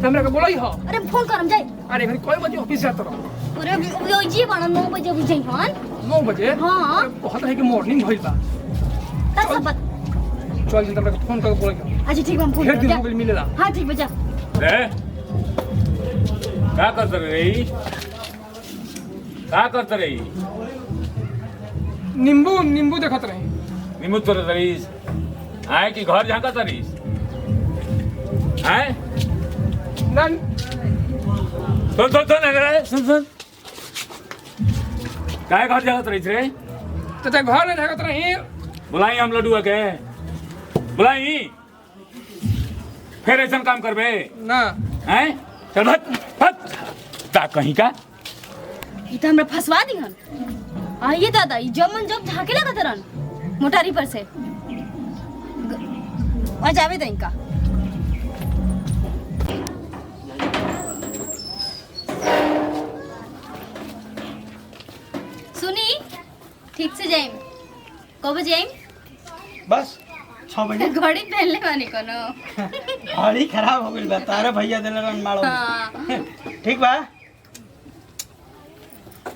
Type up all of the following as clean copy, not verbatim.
हमरा के बोलई हो। अरे फोन करम जाए। अरे घरी कोई बजे ऑफिस जात रहो? अरे यो जी बना 9 बजे बुझई फोन। 9 बजे? हां बहुत है कि मॉर्निंग भइल बा। ता सब चल जल्दी हमरा के फोन करके बोलई। अच्छा ठीक बा, हम फोन फिर दिन कर मोबाइल मिलेला। हां ठीक बजा। रे क्या करते रही? क्या करते रही? नींबू देखत रही। नींबू तोड़त रहीस? आए कि घर झाँकत रहीस? आए ना सुन काय घर झाँकत रहीस रे? चाचा घर में देखत रही। बुलाई हम लड्डू के बुलाई फिर ऐसा काम करबे ना। हैं? चल भट भट ता कहीं का ई त हमरा फसवा दिहन। आइए दादा ई जमन जब झाके लगत रहन मोटारी पर से आ जावे दई का। सुनी ठीक से जाइम। कब जाइम? बस 6 बजे। घड़ी पहनले बानी कोनो। घड़ी खराब हो गई बा, तारे भैया देले रन मारो। हां ठीक बा,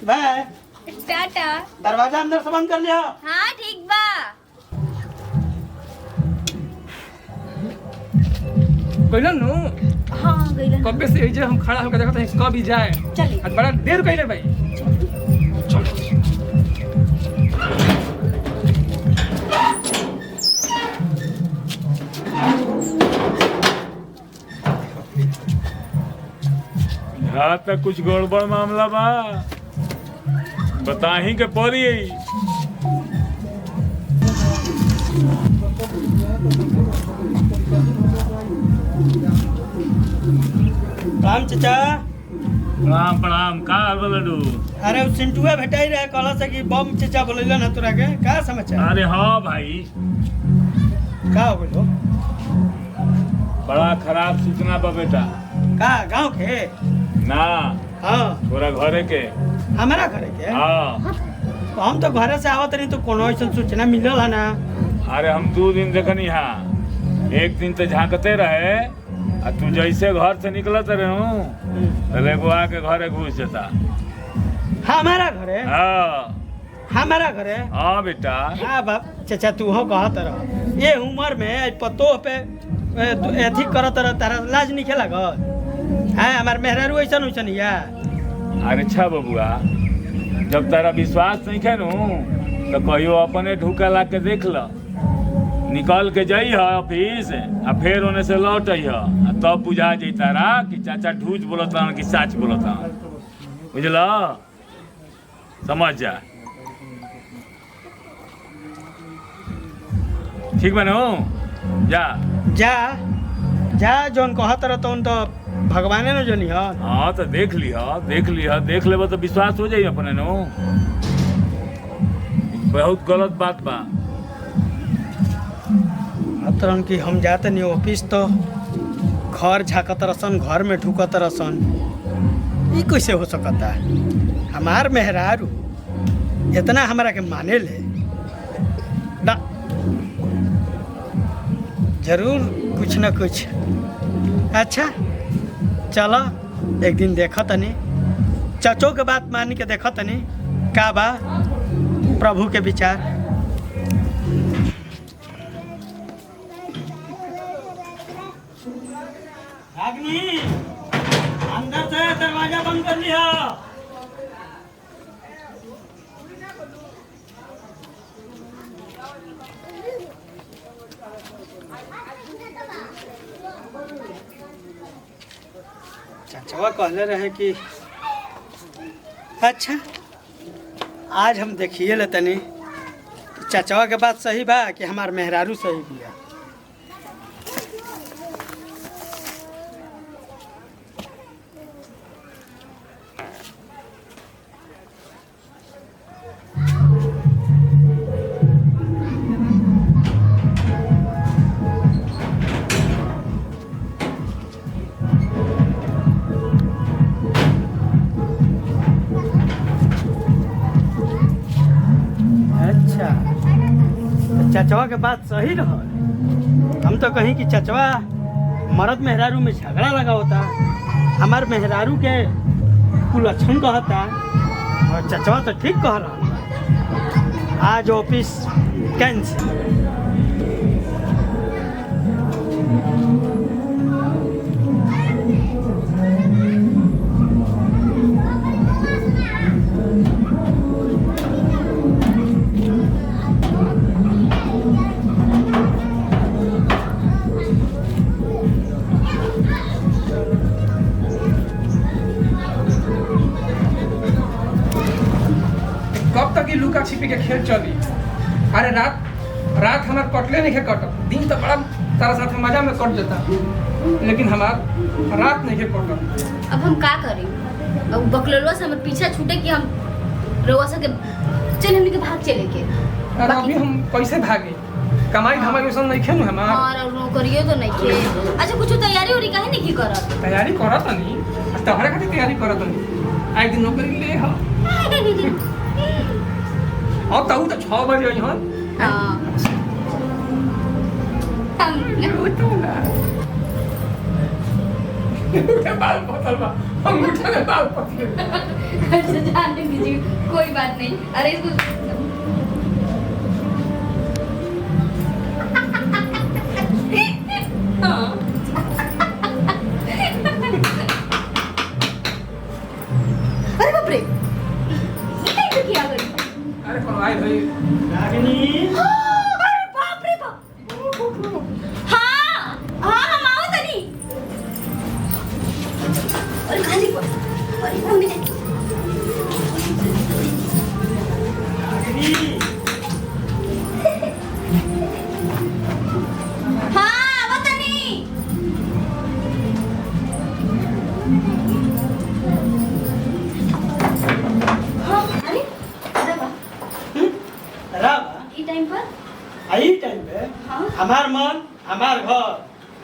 बाय। टाटा। दरवाजा अंदर से बंद कर लिया। हां ठीक बा। कहलन नु हां गइलन। कबे से जे हम खड़ा होकर देखत हैं कब ही जाए। चली आज बड़ा देर कइले भाई। यहाँ तक कुछ गड़बड़ मामला बा बताही के पड़ी। राम चाचा। प्रणाम प्रणाम। का हाल बा लड्डू? अरे उ सिंटुआ भेटाई रहे, कहला से कि बम चाचा बोलैलन ह तोरा के। का समाचार? अरे हाँ भाई का हो गइल हो? बड़ा खराब सूचना बा बेटा। का गांव के? ना हां तोरा घरे के। हमारा घरे के? हाँ हम तो घरे से आवत रही तो कोनो ऐसा सूचना मिलल है ना। अरे हम 2 दिन देखनी हाँ। एक दिन तो झांकते रहे आ तू जैसे घर से निकलत रहे एगो आके घरे घुस जाता। हमारा घरे? हाँ हमारा घरे? हाँ बेटा। हाँ बाप चाचा तू हो कहत रह। ये उम्र में पतो पे एथी करत रह, तारा लाज नहीं खेला घर? है हमार मेहरारू ऐसा वैसन या? अरे अच्छा बबुआ, जब तारा विश्वास नहीं खे नु तो कहियो अपने ढूका ला के देख ल। निकल के जाइ है ऑफिस आ फिर ओने से लौट आई है तब बुझा जाइ तारा कि चाचा झूठ बोलता कि सच बोलता। बुझल? समझ जा। ठीक बनो जा जा जा जौन कहत रह तौन तो भगवाने न जनी ह। हाँ तो देख लिहा देख लेबो तो विश्वास हो जाई अपने नो। बहुत गलत बात बा। तरन कि हम जाते नहीं ऑफिस तो घर झाकत रसन, घर में ढुकत रसन। ये कैसे हो सकता? हमार मेहरारू इतना हमारा के माने ले ना, जरूर कुछ न कुछ। अच्छा चलो एक दिन देखो तनी, चचो के बात मान के देखो तनी का बा प्रभु के विचार। अग्नि अंदर से दरवाजा बंद कर लिया। चाचा कहले रहे कि अच्छा आज हम देखिए ले तनी चाचा के बात सही बा कि हमार मेहरारू सही बिया। चचवा के बात सही रह। हम तो कहीं कि चचवा मर्द मेहरारू में झगड़ा लगा होता, हमार मेहरारू के कुलक्षण कहता और चचवा तो ठीक कह रहा। आज ऑफिस कैंसिल। कब तक ये लुका छिपी के खेल चली? अरे रात हमार कटले नहीं कटत, दिन तो बड़ा तारा साथ मजा में कट जाता, लेकिन हमार रात नहीं कटत। अब हम का करें? अब बकलोलवा से हमारे पीछा छूटे कि हम रोवा सके चल हमने के भाग चले के। अरे अभी हम कैसे भागे? कमाई धमाई वैसा नहीं खेलू हमार। और नौकरियो तो नहीं खे। अच्छा कुछ तैयारी उरी काहे नहीं की करत? तैयारी करत नहीं, तोहरे खातिर तैयारी करत नहीं। आई दिन नौकरी ले हो और तू तो 6 बजे आई हन। हां हम उठे बाल पतल बा, हम उठे में बाल पतल। अच्छा जाने दीजिए, कोई बात नहीं। अरे इसको हाँ। अरे बाप रे, ये क्या किया गई? अरे कौन आई भाई? रागिनी, अरे बाप रे बाप। हाँ हाँ हम आओ तनी। अरे खाली को अरे कौन है? रागिनी, हाँ आओ तनी। हाँ अरे राबा राबा ई टाइम पर आई टाइम पे हाँ हमार मन, हमार घर,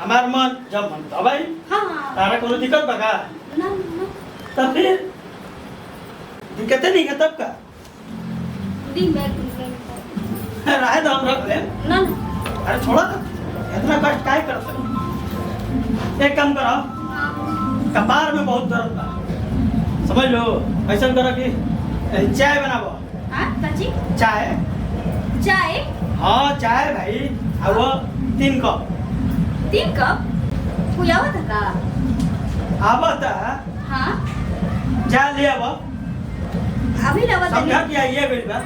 हमार मन जब मन तब आई। हाँ तारा कोनो दिक्कत बा का? ना ना तब फिर दिक्कत नहीं है तब का? दिन बैग राहे तो हम रख ले। ना ना अरे छोड़ा तो, इतना कष्ट काहे कर सकते? एक काम करो, कपार में बहुत दर्द बा, समझ लो। ऐसा करो कि चाय बनाबो। हाँ चाची चाय? चाय हाँ चाय भाई। अब वो 3 कप। 3 कप कोई आवा था का? आवा था? हाँ जा ले अब। अभी लवा समझा तनी। कि आइए बेटी बा।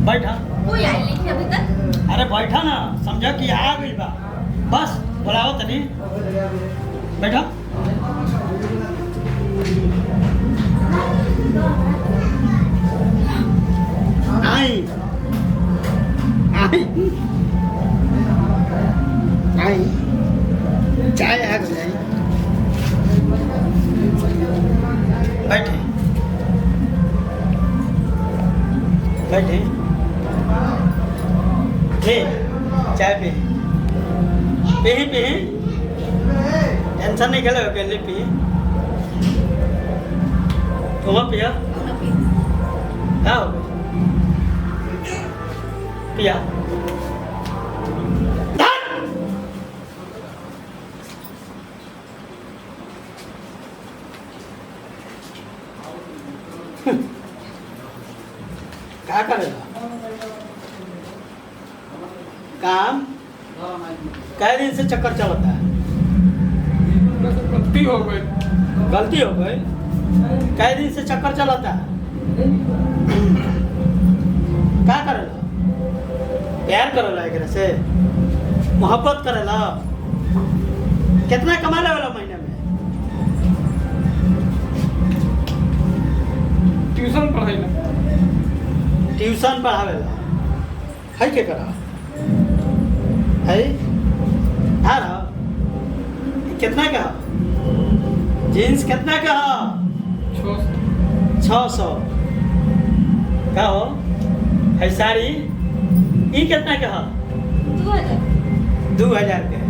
बैठा। कोई आई नहीं अभी तक। अरे बैठा ना, समझा कि आ गई बा, बस बुलाओ तनी। बैठा। आई आई आई चाय आ गई। बैठे बैठे ले चाय पी पी पी। टेंशन नहीं खेले हो ले पी। तुम पिया क्या हो गया? पिया क्या करेगा काम? कै दिन से चक्कर चलता है? गलती हो गई। गलती हो गई? कै दिन से चक्कर चलता है? क्या करेला? प्यार करेला एक से? मोहब्बत करेला? कितना कमा ले वाला महीने में? ट्यूशन पढ़ाई ट्यूशन पढ़ावेला है के करा है? हाँ कितना का? जीन्स कितना का? 600 का हो? है साड़ी ई कितना का? 2000 के।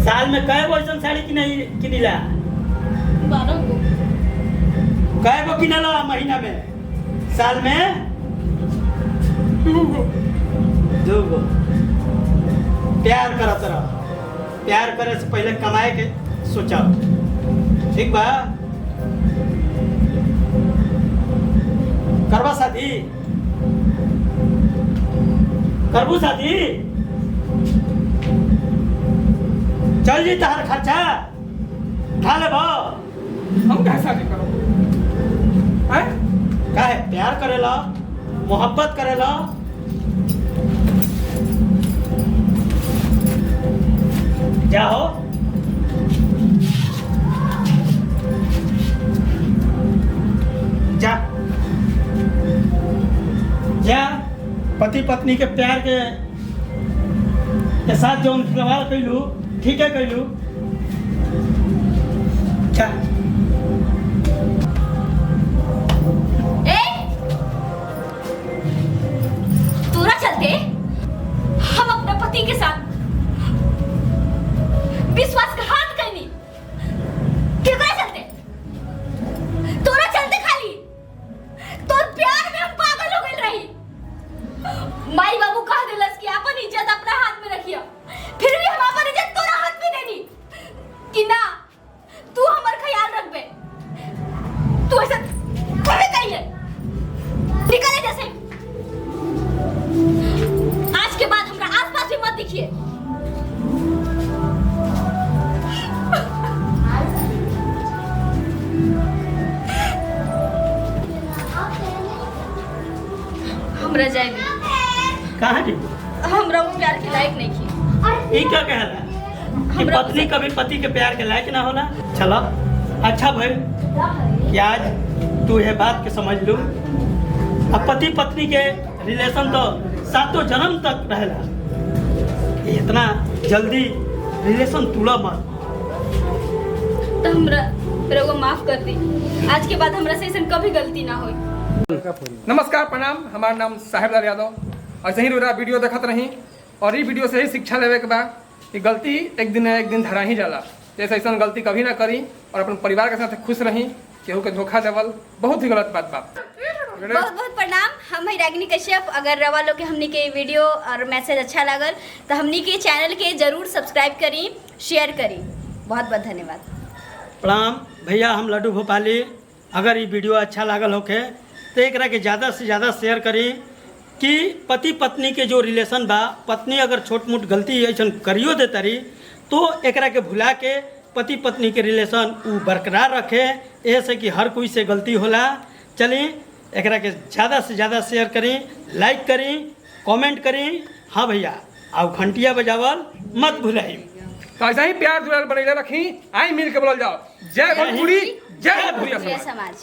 साल में कई वर्षन साड़ी की नहीं किनिला? काय गो किनला महीना में, साल में 2 गो। प्यार करत रह, प्यार करे से पहले कमाए के सोचा, ठीक बा? करवा शादी, करबू शादी, चल जी तहार खर्चा खा ले बा। हम क्या शादी करो हैं? काहे प्यार करेला, मोहब्बत करेला, जाओ जा जा पति पत्नी के प्यार के साथ जो व्यवहार कैलू ठीक है कैलू। जा तोरा चलते हम अपने पति के साथ विश्वासघात करनी, केकरा चलते? तोरा चलते खाली तोर प्यार में हम पागल हो गइल रही। माई बाबू कह देलस कि अपन इज्जत अपना हाथ में रखिया, फिर भी हम अपन इज्जत तोरा हाथ में देनी कि ना तू हमर ख्याल रखबे। तू ऐसा कहे कहिए निकले जैसे आज के बाद हमरा आसपास भी मत दिखिए। हमरा जाएगी कहाँ जी? हमरा वो प्यार के लायक नहीं की। ये क्या कहला कि पत्नी कभी पति के प्यार के लायक ना होला? चलो अच्छा भाई कि आज तू ये बात के समझ लू। अब पति पत्नी के रिलेशन तो 7 जन्म तक रहेला, इतना जल्दी रिलेशन तोड़ा मत। तो हमरा रउआ माफ कर दी, आज के बाद हमरा से ऐसा कभी गलती ना होई। नमस्कार प्रणाम, हमारा नाम साहेबलाल यादव। ऐसे ही रोरा वीडियो देखत रही और ये वीडियो से ही शिक्षा लेवे के बा कि गलती एक दिन धरा ही जाला। जैसे ऐसा गलती कभी ना करी और अपन परिवार के साथ खुश रही। केहू के धोखा देवल बहुत ही गलत बात बा। बहुत बहुत प्रणाम, हम है रागिनी कश्यप। अगर रवा लोग के हमनी के वीडियो और मैसेज अच्छा लागल तो हमनी के चैनल के जरूर सब्सक्राइब करी, शेयर करी। बहुत बहुत धन्यवाद। प्रणाम भैया, हम लड्डू भोपाली। अगर ये वीडियो अच्छा लागल होके तो एकरा के ज़्यादा से ज़्यादा शेयर करी कि पति पत्नी के जो रिलेशन बा, पत्नी अगर छोट मोट गलती ऐसा करियो देता रही तो एकरा के भुला के पति पत्नी के रिलेशन वो बरकरार रखे। ऐसे कि हर कोई से गलती होला। चलिए एकरा के ज़्यादा से ज़्यादा शेयर करी, लाइक करी, कमेंट करी। हाँ भैया, और घंटिया बजावल मत भुलाई। तो ऐसा ही प्यार दुलार बनैले रखी। आई मिल के बोलल जाओ, जय भोजपुरी, जय भोजपुरी समाज।